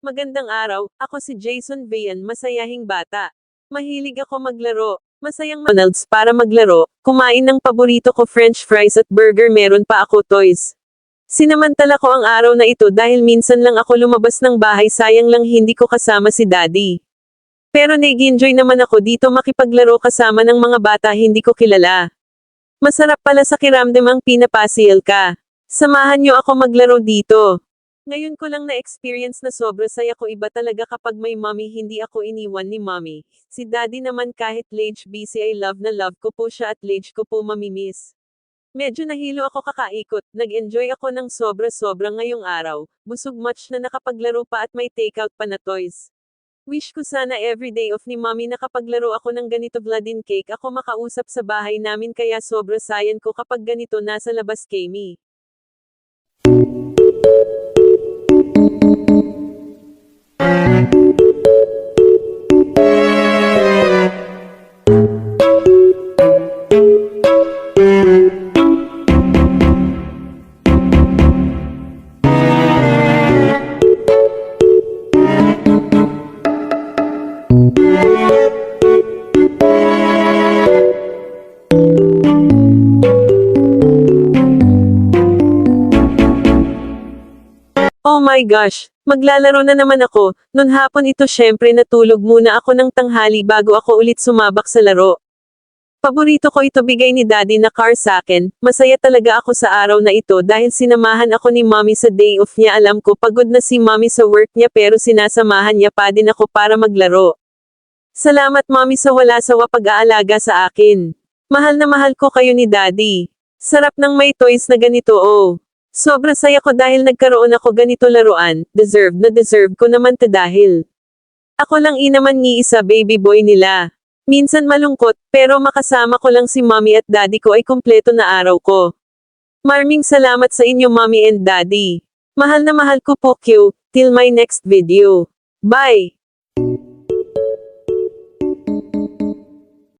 Magandang araw, ako si Jason Vian, masayahing bata. Mahilig ako maglaro, masayang McDonald's para maglaro, kumain ng paborito ko French fries at burger, meron pa ako toys. Sinamantala ko ang araw na ito dahil minsan lang ako lumabas ng bahay, sayang lang hindi ko kasama si Daddy. Pero nag-enjoy naman ako dito makipaglaro kasama ng mga bata hindi ko kilala. Masarap pala sa kiramdam ang pinapasyal ka. Samahan niyo ako maglaro dito. Ngayon ko lang na-experience na sobra saya ko, iba talaga kapag may mommy, hindi ako iniwan ni mommy. Si Daddy naman kahit late busy ay love na love ko po siya at late ko po mamimiss. Medyo nahilo ako kakaikot, nag-enjoy ako ng sobra-sobra ngayong araw, busog much na nakapaglaro pa at may takeout pa na toys. Wish ko sana everyday off ni mommy nakapaglaro ako ng ganito, blood in cake ako makausap sa bahay namin, kaya sobra sayan ko kapag ganito nasa labas kami. Oh my gosh, maglalaro na naman ako. Noon hapon ito syempre natulog muna ako ng tanghali bago ako ulit sumabak sa laro. Paborito ko ito, bigay ni Daddy na car sakin. Masaya talaga ako sa araw na ito dahil sinamahan ako ni mommy sa day off niya. Alam ko pagod na si mommy sa work niya pero sinasamahan niya pa din ako para maglaro. Salamat mommy sa wala sawa pag-aalaga sa akin. Mahal na mahal ko kayo ni Daddy. Sarap ng may toys na ganito, oh. Sobra saya ko dahil nagkaroon ako ganito laruan, deserve na deserve ko naman to dahil ako lang inaman ni isa baby boy nila. Minsan malungkot, pero makasama ko lang si mommy at daddy ko ay kumpleto na araw ko. Maraming salamat sa inyo mommy and daddy. Mahal na mahal ko po, Q. Till my next video. Bye!